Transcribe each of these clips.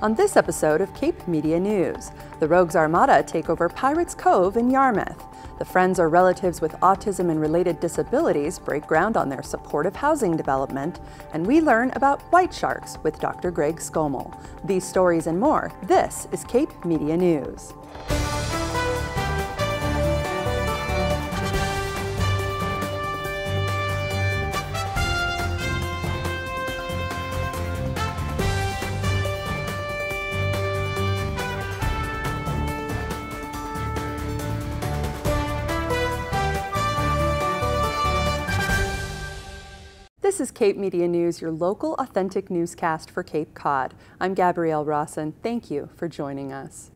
On this episode of Cape Media News, the Rogues Armada take over Pirates Cove in Yarmouth. The friends or relatives with autism and related disabilities break ground on their supportive housing development, and we learn about white sharks with Dr. Greg Skomal. These stories and more, this is Cape Media News. This is Cape Media News, your local authentic newscast for Cape Cod. I'm Gabrielle Rawson. Thank you for joining us.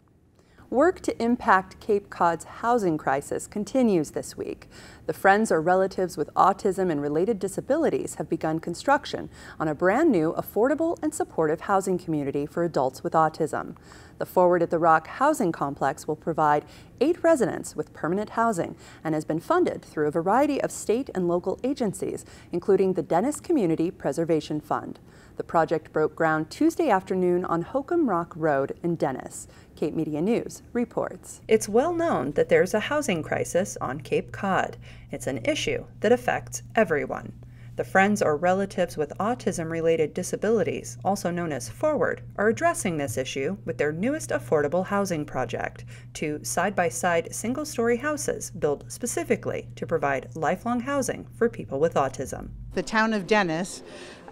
Work to impact Cape Cod's housing crisis continues this week. The friends or relatives with autism and related disabilities have begun construction on a brand new, affordable and supportive housing community for adults with autism. The Forward at the Rock housing complex will provide 8 residents with permanent housing and has been funded through a variety of state and local agencies, including the Dennis Community Preservation Fund. The project broke ground Tuesday afternoon on Hokum Rock Road in Dennis. Cape Media News reports. It's well known that there's a housing crisis on Cape Cod. It's an issue that affects everyone. The friends or relatives with autism-related disabilities, also known as Forward, are addressing this issue with their newest affordable housing project, 2 side-by-side single-story houses built specifically to provide lifelong housing for people with autism. The town of Dennis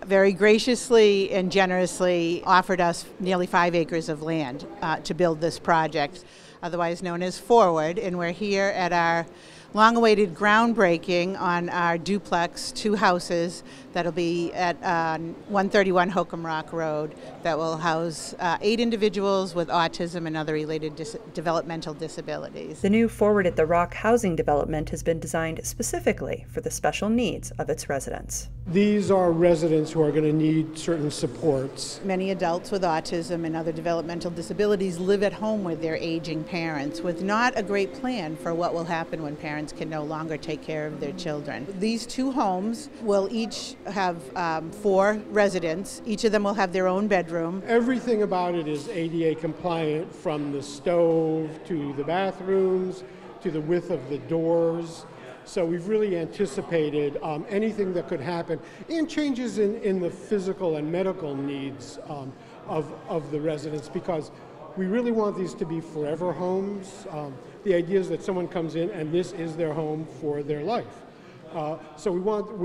very graciously and generously offered us nearly 5 acres of land to build this project, otherwise known as Forward, and we're here at our long-awaited groundbreaking on our duplex 2 houses that'll be at 131 Hokum Rock Road that will house 8 individuals with autism and other related developmental disabilities. The new Forward at the Rock housing development has been designed specifically for the special needs of its residents. These are residents who are going to need certain supports. Many adults with autism and other developmental disabilities live at home with their aging parents with not a great plan for what will happen when parents can no longer take care of their children. These 2 homes will each have 4 residents. Each of them will have their own bedroom. Everything about it is ADA compliant, from the stove to the bathrooms to the width of the doors. So we've really anticipated anything that could happen, and changes in the physical and medical needs of the residents, because we really want these to be forever homes. The idea is that someone comes in and this is their home for their life. So we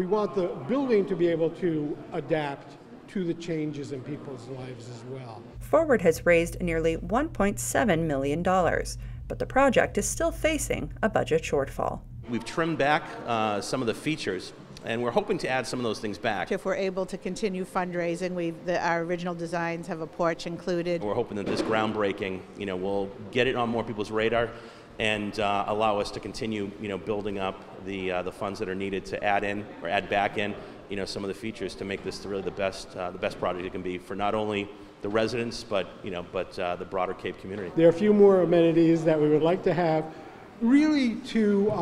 want the building to be able to adapt to the changes in people's lives as well. Forward has raised nearly $1.7 million, but the project is still facing a budget shortfall. We've trimmed back some of the features, and we're hoping to add some of those things back. If we're able to continue fundraising, our original designs have a porch included. We're hoping that this groundbreaking, will get it on more people's radar and allow us to continue, building up the funds that are needed to add in or add back in, some of the features to make this really the best project it can be for not only the residents, but the broader Cape community. There are a few more amenities that we would like to have, really to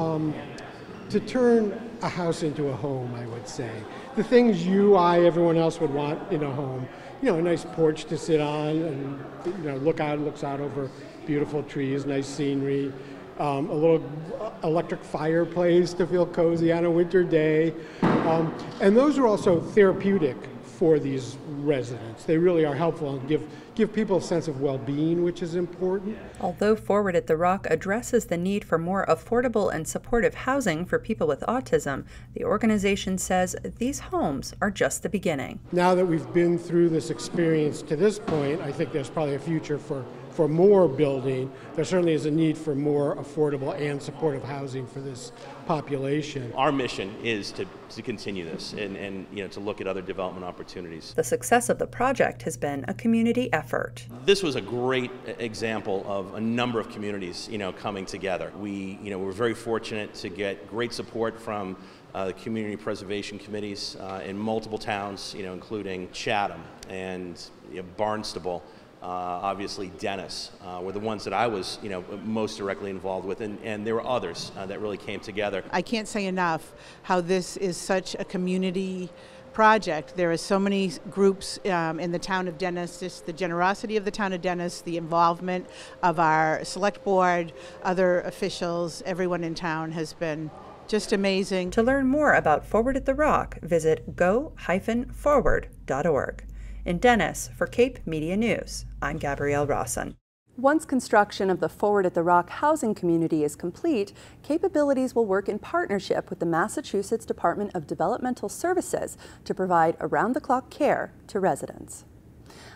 turn a house into a home, I would say. The things everyone else would want in a home. A nice porch to sit on and looks out over beautiful trees, nice scenery, a little electric fireplace to feel cozy on a winter day. And those are also therapeutic for these residents. They really are helpful and give people a sense of well-being, which is important. Although Forward at the Rock addresses the need for more affordable and supportive housing for people with autism, the organization says these homes are just the beginning. Now that we've been through this experience to this point, I think there's probably a future for more building. There certainly is a need for more affordable and supportive housing for this population. Our mission is to continue this and to look at other development opportunities. The success of the project has been a community effort. This was a great example of a number of communities, coming together. We, were very fortunate to get great support from the community preservation committees in multiple towns, including Chatham and Barnstable. Obviously Dennis were the ones that I was most directly involved with, and there were others that really came together. I can't say enough how this is such a community project. There are so many groups in the town of Dennis, just the generosity of the town of Dennis, the involvement of our select board, other officials, everyone in town has been just amazing. To learn more about Forward at the Rock, visit go-forward.org. In Dennis, for Cape Media News, I'm Gabrielle Rawson. Once construction of the Forward at the Rock housing community is complete, Capabilities will work in partnership with the Massachusetts Department of Developmental Services to provide around-the-clock care to residents.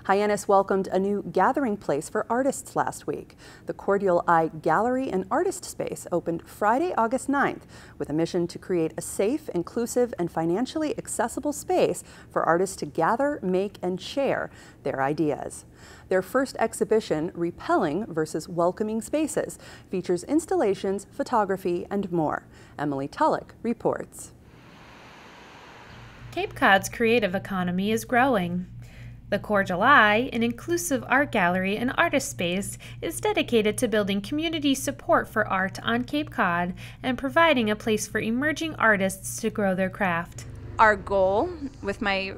Hyannis welcomed a new gathering place for artists last week. The Cordelia Gallery and Artist Space opened Friday, August 9th, with a mission to create a safe, inclusive, and financially accessible space for artists to gather, make, and share their ideas. Their first exhibition, Repelling versus Welcoming Spaces, features installations, photography, and more. Emily Tulloch reports. Cape Cod's creative economy is growing. The Cordelia, an inclusive art gallery and artist space, is dedicated to building community support for art on Cape Cod and providing a place for emerging artists to grow their craft. Our goal with my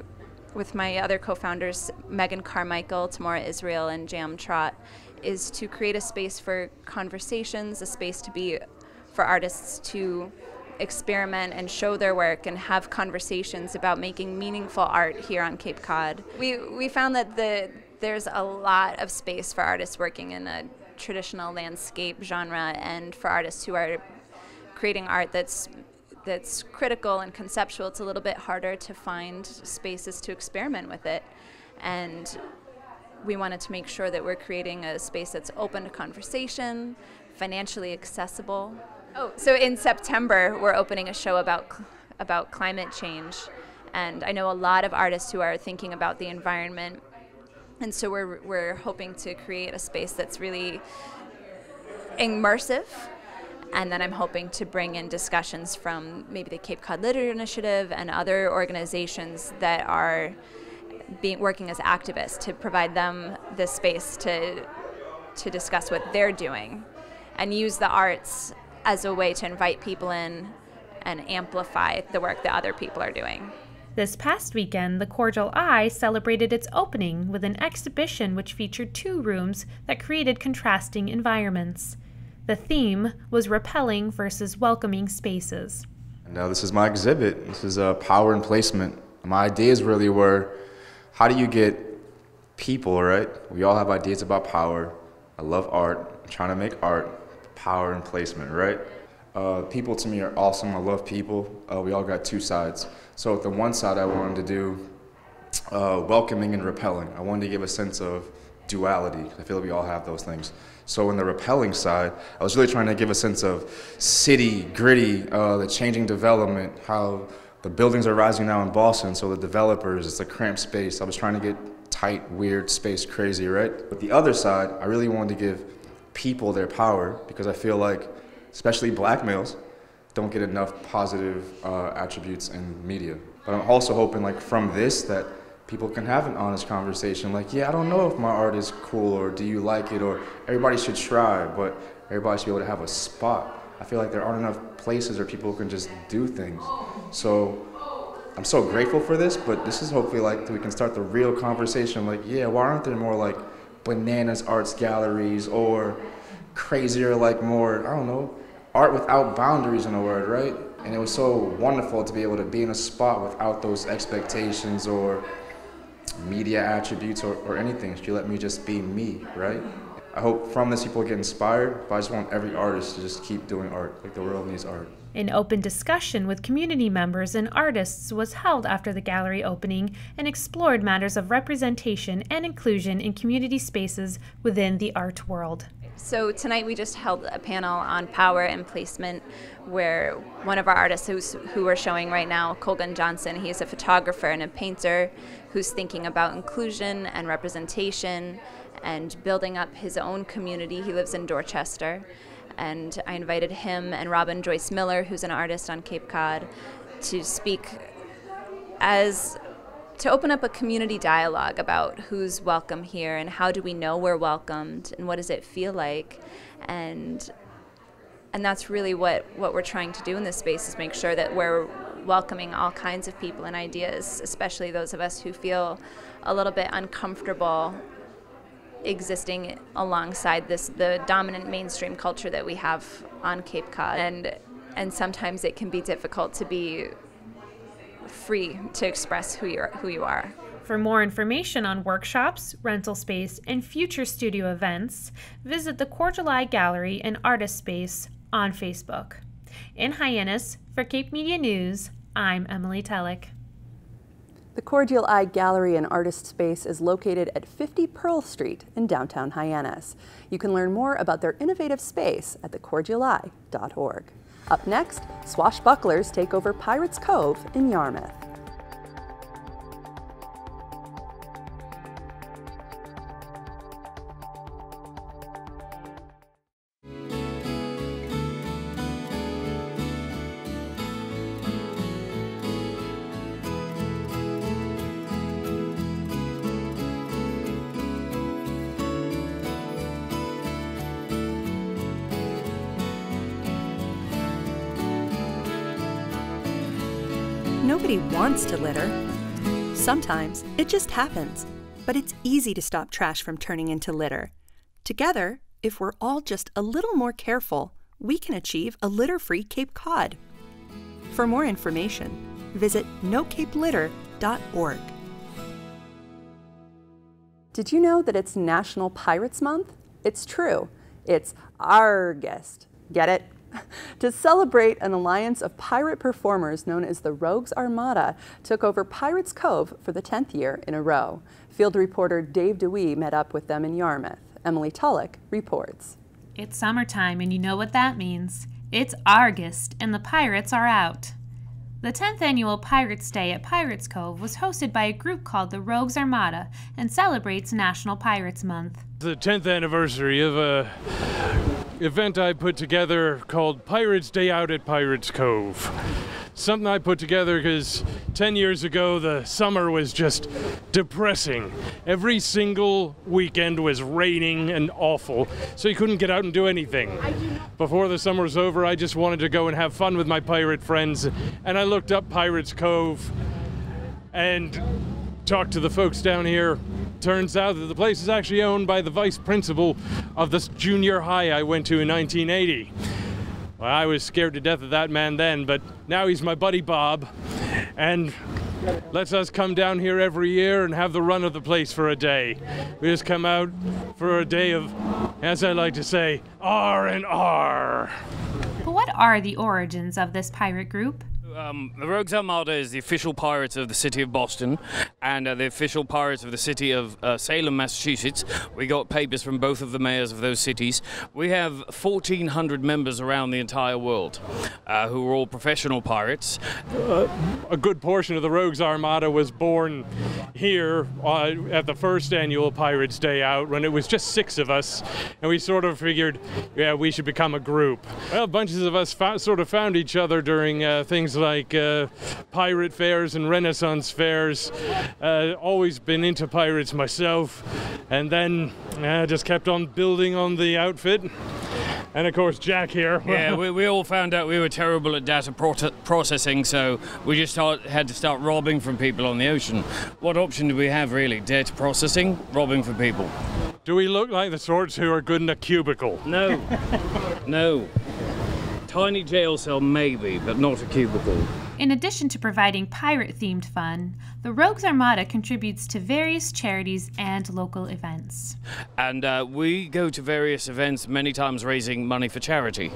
other co-founders, Megan Carmichael, Tamora Israel, and Jam Trot, is to create a space for conversations, a space for artists to experiment and show their work and have conversations about making meaningful art here on Cape Cod. We found that there's a lot of space for artists working in a traditional landscape genre and for artists who are creating art that's critical and conceptual. It's a little bit harder to find spaces to experiment with it, and we wanted to make sure that we're creating a space that's open to conversation, financially accessible. So in September, we're opening a show about climate change, and I know a lot of artists who are thinking about the environment, and so we're hoping to create a space that's really immersive, and then I'm hoping to bring in discussions from maybe the Cape Cod Literary Initiative and other organizations that are working as activists to provide them this space to discuss what they're doing and use the arts as a way to invite people in and amplify the work that other people are doing. This past weekend, the Cordelia celebrated its opening with an exhibition which featured 2 rooms that created contrasting environments. The theme was repelling versus welcoming spaces. Now this is my exhibit. This is power and placement. My ideas really were, how do you get people, right? We all have ideas about power. I love art. I'm trying to make art. Power and placement, right? People to me are awesome. I love people. We all got 2 sides. So with the one side, I wanted to do welcoming and repelling. I wanted to give a sense of duality. I feel like we all have those things. So in the repelling side, I was really trying to give a sense of city, gritty, the changing development, how the buildings are rising now in Boston, so the developers, it's a cramped space. I was trying to get tight, weird, space crazy, right? But the other side, I really wanted to give people their power, because I feel like, especially black males, don't get enough positive attributes in media. But I'm also hoping, like, from this, that people can have an honest conversation, like, yeah, I don't know if my art is cool, or do you like it, or everybody should try, but everybody should be able to have a spot. I feel like there aren't enough places where people can just do things. So I'm so grateful for this, but this is hopefully like we can start the real conversation, like, yeah, why aren't there more like bananas arts galleries, or crazier, like more, I don't know, art without boundaries, in a word, right? And it was so wonderful to be able to be in a spot without those expectations or media attributes or anything. She let me just be me, right? I hope from this people get inspired, but I just want every artist to just keep doing art. Like, the world needs art. An open discussion with community members and artists was held after the gallery opening and explored matters of representation and inclusion in community spaces within the art world. So tonight we just held a panel on power and placement, where one of our artists who we're showing right now, Colgan Johnson, he's a photographer and a painter who's thinking about inclusion and representation and building up his own community. He lives in Dorchester. And I invited him and Robin Joyce Miller, who's an artist on Cape Cod, to speak to open up a community dialogue about who's welcome here and how do we know we're welcomed and what does it feel like. And that's really what we're trying to do in this space, is make sure that we're welcoming all kinds of people and ideas, especially those of us who feel a little bit uncomfortable existing alongside the dominant mainstream culture that we have on Cape Cod. And sometimes it can be difficult to be free to express who you are. For more information on workshops, rental space, and future studio events, visit the Cordial Eye Gallery and Artist Space on Facebook. In Hyannis, for Cape Media News, I'm Emily Tellick. The Cordial Eye Gallery and Artist Space is located at 50 Pearl Street in downtown Hyannis. You can learn more about their innovative space at thecordialeye.org. Up next, swashbucklers take over Pirates Cove in Yarmouth. Nobody wants to litter. Sometimes it just happens, but it's easy to stop trash from turning into litter. Together, if we're all just a little more careful, we can achieve a litter-free Cape Cod. For more information, visit nocapelitter.org. Did you know that it's National Pirates Month? It's true. It's August. Get it? To celebrate, an alliance of pirate performers known as the Rogues Armada took over Pirates Cove for the 10th year in a row. Field reporter Dave DeWee met up with them in Yarmouth. Emily Tulloch reports. It's summertime, and you know what that means. It's August, and the pirates are out. The 10th annual Pirates Day at Pirates Cove was hosted by a group called the Rogues Armada and celebrates National Pirates Month. The 10th anniversary of a event I put together called Pirates Day Out at Pirates Cove. Something I put together because 10 years ago the summer was just depressing. Every single weekend was raining and awful, so you couldn't get out and do anything. Before the summer was over, I just wanted to go and have fun with my pirate friends, and I looked up Pirates Cove and talked to the folks down here. Turns out that the place is actually owned by the vice principal of the junior high I went to in 1980. Well, I was scared to death of that man then, but now he's my buddy Bob, and lets us come down here every year and have the run of the place for a day. We just come out for a day of, as I like to say, R&R. But what are the origins of this pirate group? The Rogues Armada is the official pirates of the city of Boston and the official pirates of the city of Salem, Massachusetts. We got papers from both of the mayors of those cities. We have 1,400 members around the entire world who are all professional pirates. A good portion of the Rogues Armada was born here at the first annual Pirates Day Out when it was just 6 of us, and we sort of figured, yeah, we should become a group. Well, bunches of us sort of found each other during things like pirate fairs and Renaissance fairs. Always been into pirates myself, and then just kept on building on the outfit. And of course, Jack here. Yeah, we all found out we were terrible at data processing, so we just had to start robbing from people on the ocean. What option do we have, really? Data processing? Robbing from people. Do we look like the sorts who are good in a cubicle? No. No. Tiny jail cell, maybe, but not a cubicle. In addition to providing pirate-themed fun, the Rogues Armada contributes to various charities and local events. And we go to various events, many times raising money for charity.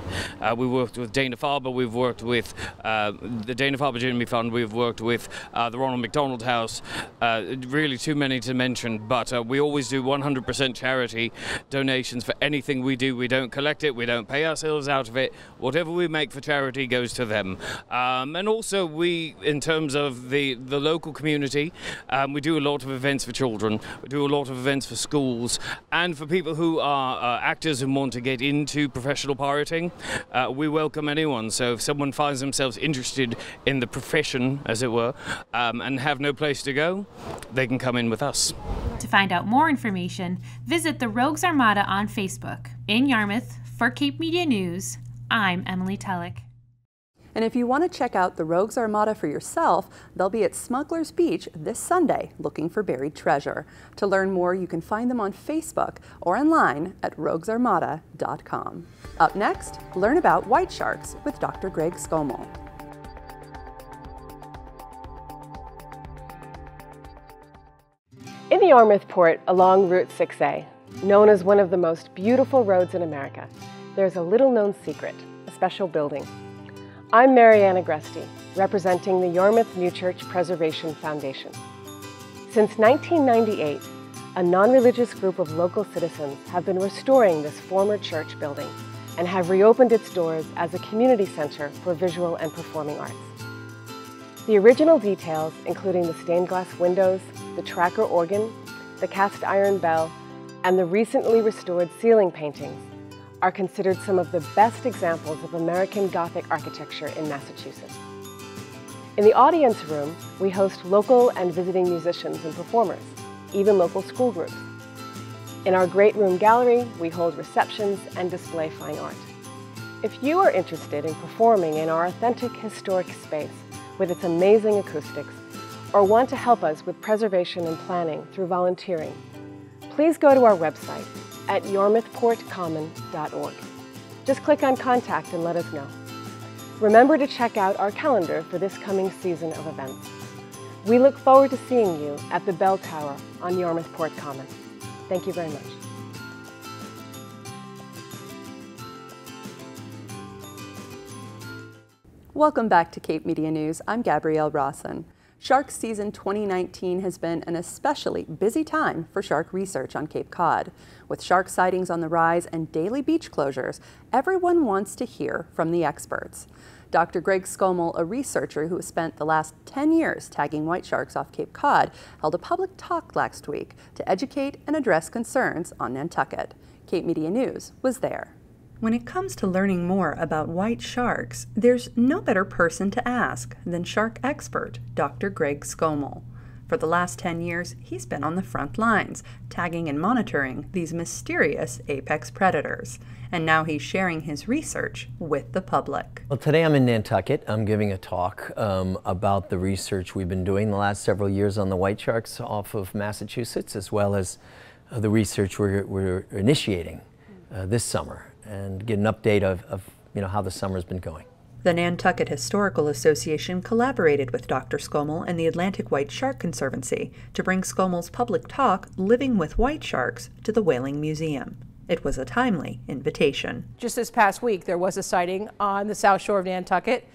We worked with Dana-Farber, we've worked with the Dana-Farber Jimmy Fund, we've worked with the Ronald McDonald House, really too many to mention, but we always do 100% charity donations for anything we do. We don't collect it, we don't pay ourselves out of it. Whatever we make for charity goes to them. And also we, in terms of the local community, we do a lot of events for children, we do a lot of events for schools, and for people who are actors and want to get into professional pirating, we welcome anyone. So if someone finds themselves interested in the profession, as it were, and have no place to go, they can come in with us. To find out more information, visit the Rogues Armada on Facebook. In Yarmouth, for Cape Media News, I'm Emily Tellick. And if you want to check out the Rogues Armada for yourself, they'll be at Smuggler's Beach this Sunday looking for buried treasure. To learn more, you can find them on Facebook or online at roguesarmada.com. Up next, learn about white sharks with Dr. Greg Skomal. In the Yarmouth port along Route 6A, known as one of the most beautiful roads in America, there's a little-known secret, a special building. I'm Mariana Gresti, representing the Yarmouth New Church Preservation Foundation. Since 1998, a non-religious group of local citizens have been restoring this former church building and have reopened its doors as a community center for visual and performing arts. The original details, including the stained glass windows, the tracker organ, the cast iron bell, and the recently restored ceiling paintings, are considered some of the best examples of American Gothic architecture in Massachusetts. In the audience room, we host local and visiting musicians and performers, even local school groups. In our great room gallery, we hold receptions and display fine art. If you are interested in performing in our authentic historic space with its amazing acoustics, or want to help us with preservation and planning through volunteering, please go to our website at yarmouthportcommon.org. Just click on Contact and let us know. Remember to check out our calendar for this coming season of events. We look forward to seeing you at the Bell Tower on Yarmouth Port Common. Thank you very much. Welcome back to Cape Media News. I'm Gabrielle Rawson. Shark season 2019 has been an especially busy time for shark research on Cape Cod. With shark sightings on the rise and daily beach closures, everyone wants to hear from the experts. Dr. Greg Skomal, a researcher who has spent the last 10 years tagging white sharks off Cape Cod, held a public talk last week to educate and address concerns on Nantucket. Cape Media News was there. When it comes to learning more about white sharks, there's no better person to ask than shark expert Dr. Greg Skomal. For the last 10 years, he's been on the front lines, tagging and monitoring these mysterious apex predators. And now he's sharing his research with the public. Well, today I'm in Nantucket. I'm giving a talk about the research we've been doing the last several years on the white sharks off of Massachusetts, as well as the research we're initiating this summer, and get an update of how the summer's been going. The Nantucket Historical Association collaborated with Dr. Skomal and the Atlantic White Shark Conservancy to bring Skomal's public talk, Living with White Sharks, to the Whaling Museum. It was a timely invitation. Just this past week, there was a sighting on the south shore of Nantucket.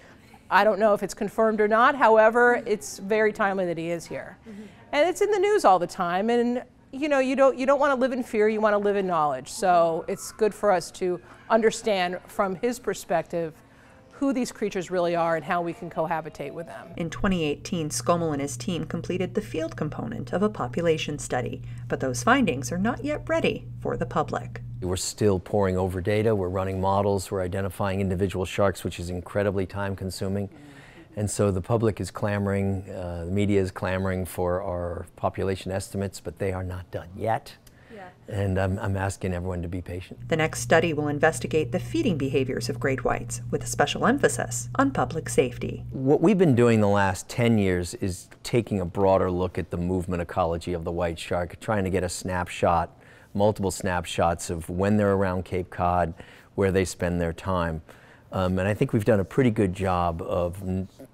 I don't know if it's confirmed or not. However, it's very timely that he is here. And it's in the news all the time. And you don't want to live in fear, you want to live in knowledge. So it's good for us to understand from his perspective who these creatures really are and how we can cohabitate with them. In 2018, Skomal and his team completed the field component of a population study, but those findings are not yet ready for the public. We're still poring over data, we're running models, we're identifying individual sharks, which is incredibly time-consuming. And so the public is clamoring, the media is clamoring for our population estimates, but they are not done yet. And I'm asking everyone to be patient. The next study will investigate the feeding behaviors of great whites, with a special emphasis on public safety. What we've been doing the last 10 years is taking a broader look at the movement ecology of the white shark, trying to get a snapshot, multiple snapshots of when they're around Cape Cod, where they spend their time. And I think we've done a pretty good job of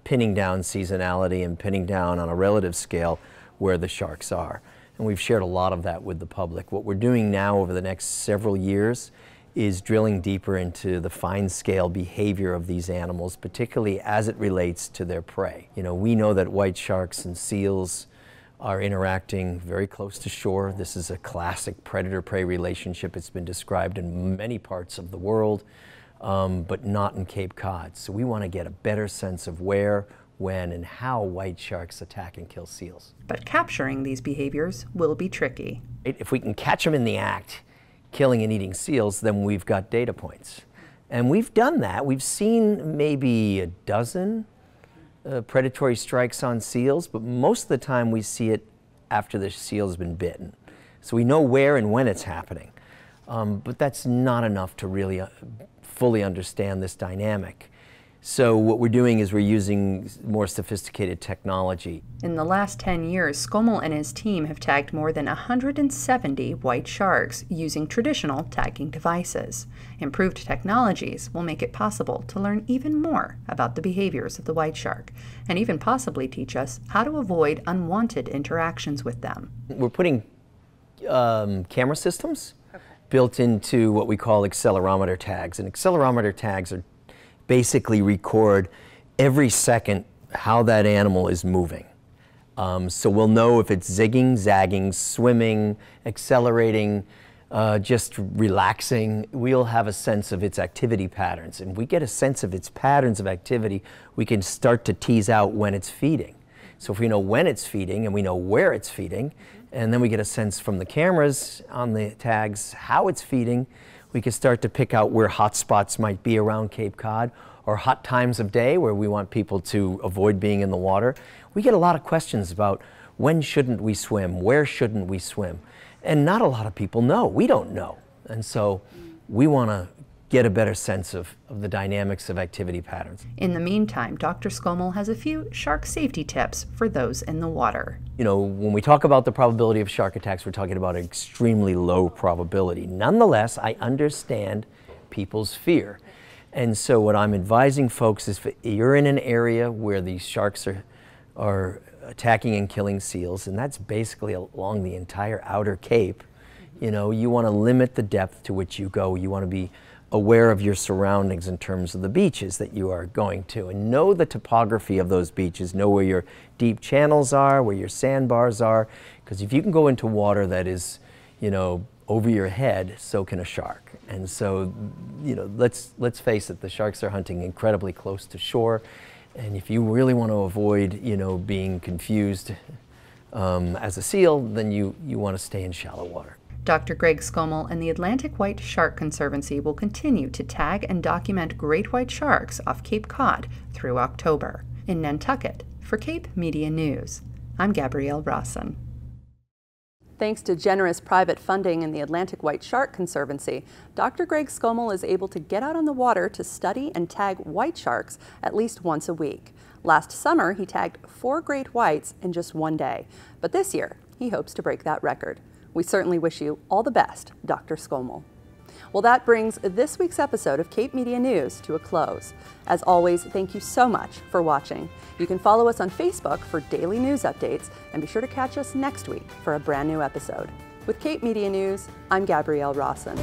pinning down seasonality and pinning down on a relative scale where the sharks are. And we've shared a lot of that with the public. What we're doing now over the next several years is drilling deeper into the fine-scale behavior of these animals, particularly as it relates to their prey. We know that white sharks and seals are interacting very close to shore. This is a classic predator-prey relationship. It's been described in many parts of the world, but not in Cape Cod. So we want to get a better sense of where, when, and how white sharks attack and kill seals. But capturing these behaviors will be tricky. If we can catch them in the act, killing and eating seals, then we've got data points. And we've done that. We've seen maybe a dozen predatory strikes on seals, but most of the time we see it after the seal has been bitten. So we know where and when it's happening. But that's not enough to really fully understand this dynamic. So what we're doing is we're using more sophisticated technology. In the last 10 years, Skomal and his team have tagged more than 170 white sharks using traditional tagging devices. Improved technologies will make it possible to learn even more about the behaviors of the white shark, and even possibly teach us how to avoid unwanted interactions with them. We're putting camera systems built into what we call accelerometer tags, and accelerometer tags are basically record every second how that animal is moving. So we'll know if it's zigging, zagging, swimming, accelerating, just relaxing. We'll have a sense of its activity patterns. And we get a sense of its patterns of activity, we can start to tease out when it's feeding. So if we know when it's feeding and we know where it's feeding, and then we get a sense from the cameras on the tags how it's feeding, we can start to pick out where hot spots might be around Cape Cod, or hot times of day where we want people to avoid being in the water. We get a lot of questions about when shouldn't we swim, where shouldn't we swim? And not a lot of people know. We don't know. And so we want to get a better sense of the dynamics of activity patterns. In the meantime, Dr. Skomal has a few shark safety tips for those in the water. You know, when we talk about the probability of shark attacks, we're talking about an extremely low probability. Nonetheless, I understand people's fear. And so what I'm advising folks is if you're in an area where these sharks are attacking and killing seals, and that's basically along the entire outer Cape, you know, you want to limit the depth to which you go. You want to be aware of your surroundings in terms of the beaches that you are going to, and know the topography of those beaches, know where your deep channels are, where your sandbars are, because if you can go into water that is, you know, over your head, so can a shark. And so, you know, let's face it, the sharks are hunting incredibly close to shore, and if you really want to avoid, you know, being confused as a seal, then you want to stay in shallow water. Dr. Greg Skomal and the Atlantic White Shark Conservancy will continue to tag and document great white sharks off Cape Cod through October. In Nantucket, for Cape Media News, I'm Gabrielle Rawson. Thanks to generous private funding in the Atlantic White Shark Conservancy, Dr. Greg Skomal is able to get out on the water to study and tag white sharks at least once a week. Last summer, he tagged 4 great whites in just one day, but this year, he hopes to break that record. We certainly wish you all the best, Dr. Skomal. Well, that brings this week's episode of Cape Media News to a close. As always, thank you so much for watching. You can follow us on Facebook for daily news updates, and be sure to catch us next week for a brand new episode. With Cape Media News, I'm Gabrielle Rawson.